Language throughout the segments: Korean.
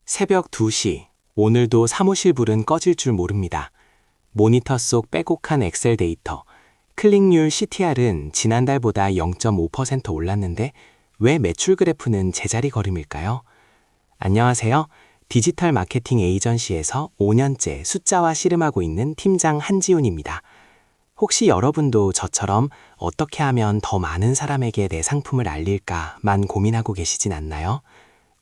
새벽 2시. 오늘도 사무실 불은 꺼질 줄 모릅니다. 모니터 속 빼곡한 엑셀 데이터. 클릭률 CTR은 지난달보다 0.5% 올랐는데 왜 매출 그래프는 제자리 걸음일까요? 안녕하세요. 디지털 마케팅 에이전시에서 5년째 숫자와 씨름하고 있는 팀장 한지훈입니다. 혹시 여러분도 저처럼 어떻게 하면 더 많은 사람에게 내 상품을 알릴까만 고민하고 계시진 않나요?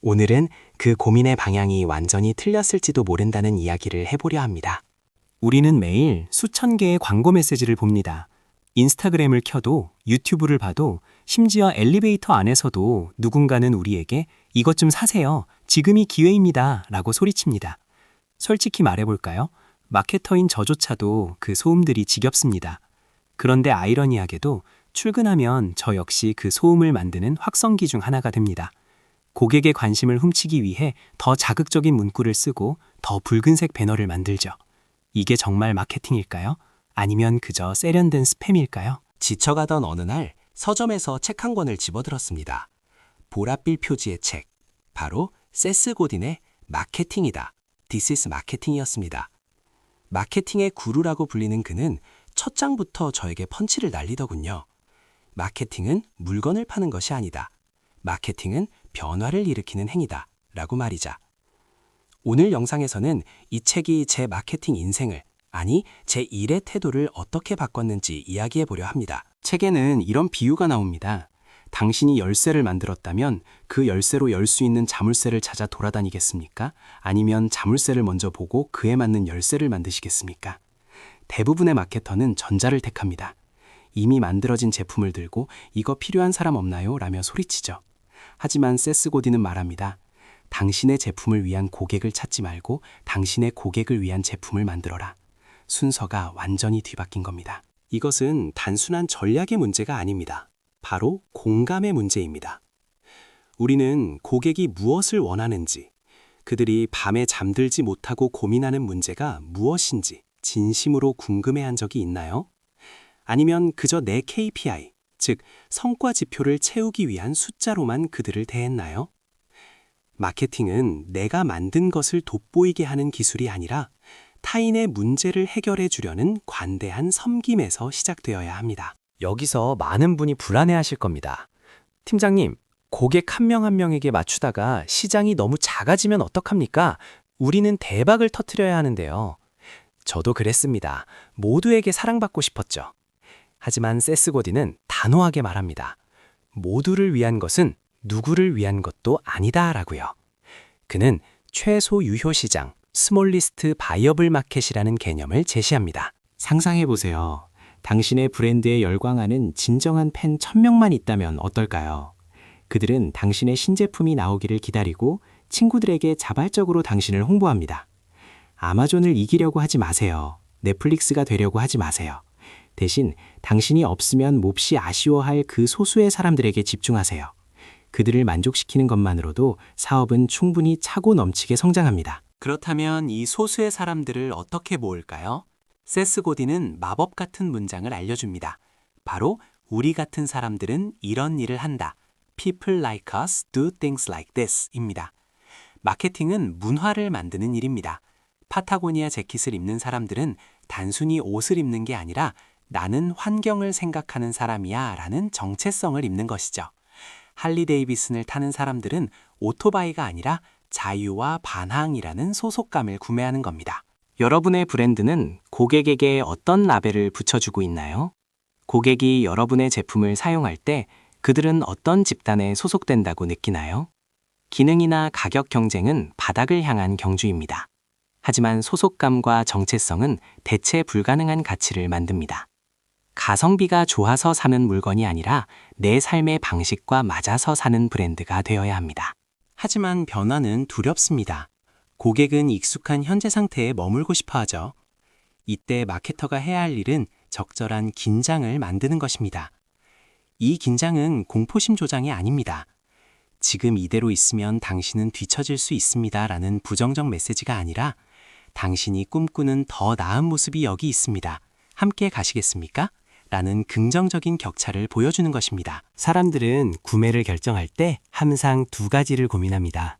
오늘은 그 고민의 방향이 완전히 틀렸을지도 모른다는 이야기를 해보려 합니다. 우리는 매일 수천 개의 광고 메시지를 봅니다. 인스타그램을 켜도 유튜브를 봐도 심지어 엘리베이터 안에서도 누군가는 우리에게 이것 좀 사세요. 지금이 기회입니다. 라고 소리칩니다. 솔직히 말해볼까요? 마케터인 저조차도 그 소음들이 지겹습니다. 그런데 아이러니하게도 출근하면 저 역시 그 소음을 만드는 확성기 중 하나가 됩니다. 고객의 관심을 훔치기 위해 더 자극적인 문구를 쓰고 더 붉은색 배너를 만들죠. 이게 정말 마케팅일까요? 아니면 그저 세련된 스팸일까요? 지쳐가던 어느 날 서점에서 책 한 권을 집어들었습니다. 보랏빛 표지의 책, 바로 세스 고딘의 마케팅이다. This is 마케팅이었습니다. 마케팅의 구루라고 불리는 그는 첫 장부터 저에게 펀치를 날리더군요. 마케팅은 물건을 파는 것이 아니다. 마케팅은 변화를 일으키는 행위다. 라고 말이자. 오늘 영상에서는 이 책이 제 마케팅 인생을, 아니 제 일의 태도를 어떻게 바꿨는지 이야기해 보려 합니다. 책에는 이런 비유가 나옵니다. 당신이 열쇠를 만들었다면 그 열쇠로 열 수 있는 자물쇠를 찾아 돌아다니겠습니까? 아니면 자물쇠를 먼저 보고 그에 맞는 열쇠를 만드시겠습니까? 대부분의 마케터는 전자를 택합니다. 이미 만들어진 제품을 들고 이거 필요한 사람 없나요? 라며 소리치죠. 하지만 세스 고딘은 말합니다. 당신의 제품을 위한 고객을 찾지 말고 당신의 고객을 위한 제품을 만들어라. 순서가 완전히 뒤바뀐 겁니다. 이것은 단순한 전략의 문제가 아닙니다. 바로 공감의 문제입니다. 우리는 고객이 무엇을 원하는지, 그들이 밤에 잠들지 못하고 고민하는 문제가 무엇인지 진심으로 궁금해한 적이 있나요? 아니면 그저 내 KPI, 즉 성과 지표를 채우기 위한 숫자로만 그들을 대했나요? 마케팅은 내가 만든 것을 돋보이게 하는 기술이 아니라 타인의 문제를 해결해 주려는 관대한 섬김에서 시작되어야 합니다. 여기서 많은 분이 불안해하실 겁니다. 팀장님, 고객 한 명 한 명에게 맞추다가 시장이 너무 작아지면 어떡합니까? 우리는 대박을 터뜨려야 하는데요. 저도 그랬습니다. 모두에게 사랑받고 싶었죠. 하지만 세스 고딘은 단호하게 말합니다. 모두를 위한 것은 누구를 위한 것도 아니다라고요. 그는 최소 유효 시장, 스몰리스트 바이어블 마켓이라는 개념을 제시합니다. 상상해보세요. 당신의 브랜드에 열광하는 진정한 팬 1000명만 있다면 어떨까요? 그들은 당신의 신제품이 나오기를 기다리고 친구들에게 자발적으로 당신을 홍보합니다. 아마존을 이기려고 하지 마세요. 넷플릭스가 되려고 하지 마세요. 대신 당신이 없으면 몹시 아쉬워할 그 소수의 사람들에게 집중하세요. 그들을 만족시키는 것만으로도 사업은 충분히 차고 넘치게 성장합니다. 그렇다면 이 소수의 사람들을 어떻게 모을까요? 세스 고딘은 마법 같은 문장을 알려줍니다. 바로 우리 같은 사람들은 이런 일을 한다. People like us do things like this 입니다. 마케팅은 문화를 만드는 일입니다. 파타고니아 재킷을 입는 사람들은 단순히 옷을 입는 게 아니라 나는 환경을 생각하는 사람이야 라는 정체성을 입는 것이죠. 할리 데이비슨을 타는 사람들은 오토바이가 아니라 자유와 반항이라는 소속감을 구매하는 겁니다. 여러분의 브랜드는 고객에게 어떤 라벨을 붙여주고 있나요? 고객이 여러분의 제품을 사용할 때 그들은 어떤 집단에 소속된다고 느끼나요? 기능이나 가격 경쟁은 바닥을 향한 경주입니다. 하지만 소속감과 정체성은 대체 불가능한 가치를 만듭니다. 가성비가 좋아서 사는 물건이 아니라 내 삶의 방식과 맞아서 사는 브랜드가 되어야 합니다. 하지만 변화는 두렵습니다. 고객은 익숙한 현재 상태에 머물고 싶어 하죠. 이때 마케터가 해야 할 일은 적절한 긴장을 만드는 것입니다. 이 긴장은 공포심 조장이 아닙니다. 지금 이대로 있으면 당신은 뒤처질 수 있습니다. 라는 부정적 메시지가 아니라 당신이 꿈꾸는 더 나은 모습이 여기 있습니다. 함께 가시겠습니까? 라는 긍정적인 격차를 보여주는 것입니다. 사람들은 구매를 결정할 때 항상 두 가지를 고민합니다.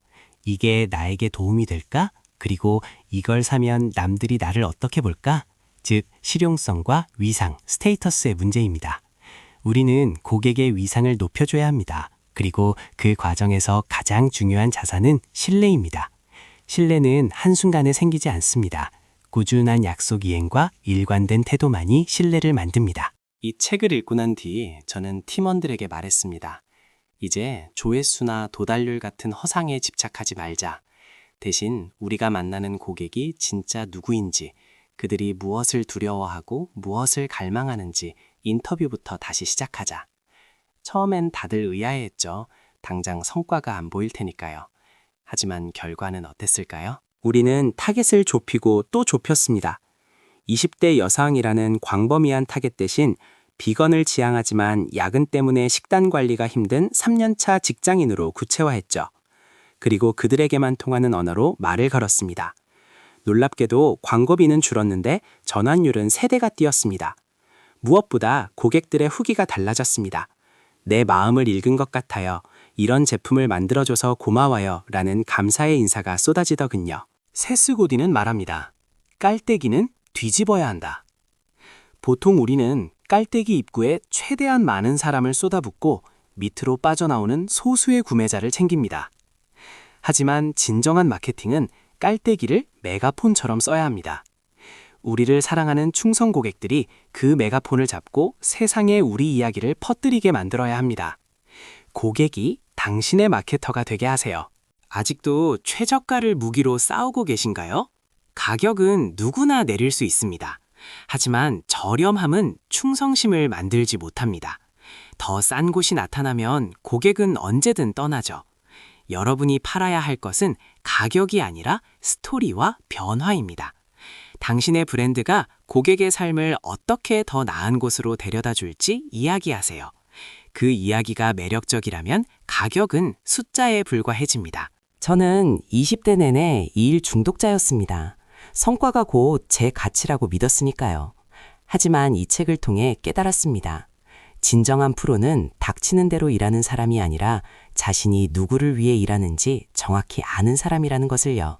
이게 나에게 도움이 될까? 그리고 이걸 사면 남들이 나를 어떻게 볼까? 즉, 실용성과 위상, 스테이터스의 문제입니다. 우리는 고객의 위상을 높여줘야 합니다. 그리고 그 과정에서 가장 중요한 자산은 신뢰입니다. 신뢰는 한순간에 생기지 않습니다. 꾸준한 약속 이행과 일관된 태도만이 신뢰를 만듭니다. 이 책을 읽고 난 뒤 저는 팀원들에게 말했습니다. 이제 조회수나 도달률 같은 허상에 집착하지 말자. 대신 우리가 만나는 고객이 진짜 누구인지, 그들이 무엇을 두려워하고 무엇을 갈망하는지 인터뷰부터 다시 시작하자. 처음엔 다들 의아해했죠. 당장 성과가 안 보일 테니까요. 하지만 결과는 어땠을까요? 우리는 타겟을 좁히고 또 좁혔습니다. 20대 여성이라는 광범위한 타겟 대신 비건을 지향하지만 야근 때문에 식단 관리가 힘든 3년차 직장인으로 구체화했죠. 그리고 그들에게만 통하는 언어로 말을 걸었습니다. 놀랍게도 광고비는 줄었는데 전환율은 3배가 뛰었습니다. 무엇보다 고객들의 후기가 달라졌습니다. 내 마음을 읽은 것 같아요. 이런 제품을 만들어줘서 고마워요. 라는 감사의 인사가 쏟아지더군요. 세스고디는 말합니다. 깔때기는 뒤집어야 한다. 보통 우리는 깔때기 입구에 최대한 많은 사람을 쏟아붓고 밑으로 빠져나오는 소수의 구매자를 챙깁니다. 하지만 진정한 마케팅은 깔때기를 메가폰처럼 써야 합니다. 우리를 사랑하는 충성 고객들이 그 메가폰을 잡고 세상에 우리 이야기를 퍼뜨리게 만들어야 합니다. 고객이 당신의 마케터가 되게 하세요. 아직도 최저가를 무기로 싸우고 계신가요? 가격은 누구나 내릴 수 있습니다. 하지만 저렴함은 충성심을 만들지 못합니다. 더 싼 곳이 나타나면 고객은 언제든 떠나죠. 여러분이 팔아야 할 것은 가격이 아니라 스토리와 변화입니다. 당신의 브랜드가 고객의 삶을 어떻게 더 나은 곳으로 데려다 줄지 이야기하세요. 그 이야기가 매력적이라면 가격은 숫자에 불과해집니다. 저는 20대 내내 이 일 중독자였습니다. 성과가 곧 제 가치라고 믿었으니까요. 하지만 이 책을 통해 깨달았습니다. 진정한 프로는 닥치는 대로 일하는 사람이 아니라 자신이 누구를 위해 일하는지 정확히 아는 사람이라는 것을요.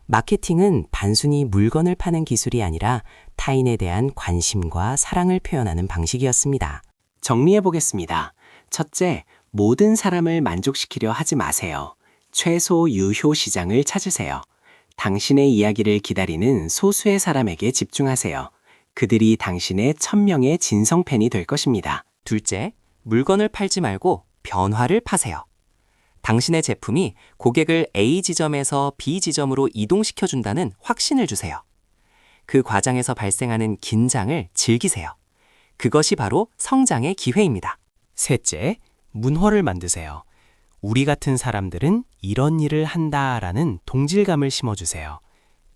마케팅은 단순히 물건을 파는 기술이 아니라 타인에 대한 관심과 사랑을 표현하는 방식이었습니다. 정리해 보겠습니다. 첫째, 모든 사람을 만족시키려 하지 마세요. 최소 유효 시장을 찾으세요. 당신의 이야기를 기다리는 소수의 사람에게 집중하세요. 그들이 당신의 1000명의 진성 팬이 될 것입니다. 둘째, 물건을 팔지 말고 변화를 파세요. 당신의 제품이 고객을 A 지점에서 B 지점으로 이동시켜준다는 확신을 주세요. 그 과정에서 발생하는 긴장을 즐기세요. 그것이 바로 성장의 기회입니다. 셋째, 문화를 만드세요. 우리 같은 사람들은 이런 일을 한다라는 동질감을 심어주세요.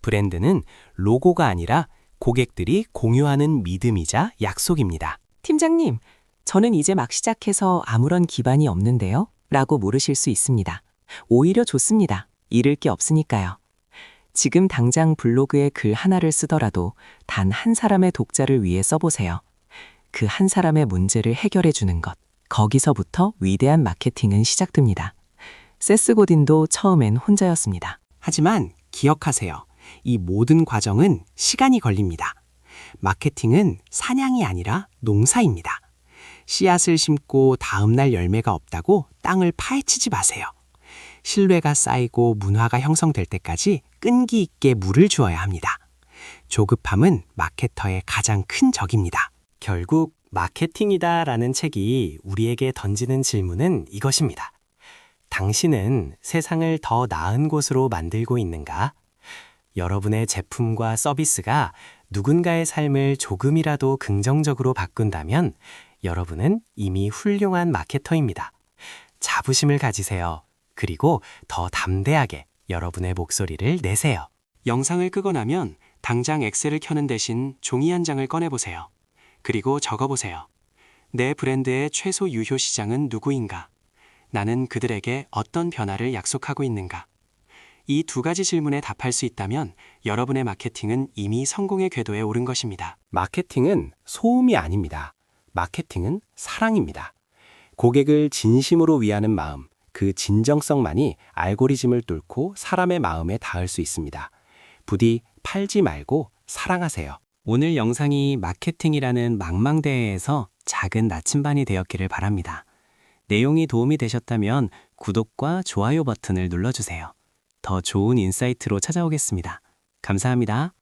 브랜드는 로고가 아니라 고객들이 공유하는 믿음이자 약속입니다. 팀장님, 저는 이제 막 시작해서 아무런 기반이 없는데요? 라고 물으실 수 있습니다. 오히려 좋습니다. 잃을 게 없으니까요. 지금 당장 블로그에 글 하나를 쓰더라도 단 한 사람의 독자를 위해 써보세요. 그 한 사람의 문제를 해결해 주는 것. 거기서부터 위대한 마케팅은 시작됩니다. 세스 고딘도 처음엔 혼자였습니다. 하지만 기억하세요. 이 모든 과정은 시간이 걸립니다. 마케팅은 사냥이 아니라 농사입니다. 씨앗을 심고 다음날 열매가 없다고 땅을 파헤치지 마세요. 신뢰가 쌓이고 문화가 형성될 때까지 끈기 있게 물을 주어야 합니다. 조급함은 마케터의 가장 큰 적입니다. 결국 마케팅이다라는 책이 우리에게 던지는 질문은 이것입니다. 당신은 세상을 더 나은 곳으로 만들고 있는가? 여러분의 제품과 서비스가 누군가의 삶을 조금이라도 긍정적으로 바꾼다면 여러분은 이미 훌륭한 마케터입니다. 자부심을 가지세요. 그리고 더 담대하게 여러분의 목소리를 내세요. 영상을 끄고 나면 당장 엑셀을 켜는 대신 종이 한 장을 꺼내보세요. 그리고 적어보세요. 내 브랜드의 최소 유효 시장은 누구인가? 나는 그들에게 어떤 변화를 약속하고 있는가? 이 두 가지 질문에 답할 수 있다면 여러분의 마케팅은 이미 성공의 궤도에 오른 것입니다. 마케팅은 소음이 아닙니다. 마케팅은 사랑입니다. 고객을 진심으로 위하는 마음, 그 진정성만이 알고리즘을 뚫고 사람의 마음에 닿을 수 있습니다. 부디 팔지 말고 사랑하세요. 오늘 영상이 마케팅이라는 망망대해에서 작은 나침반이 되었기를 바랍니다. 내용이 도움이 되셨다면 구독과 좋아요 버튼을 눌러주세요. 더 좋은 인사이트로 찾아오겠습니다. 감사합니다.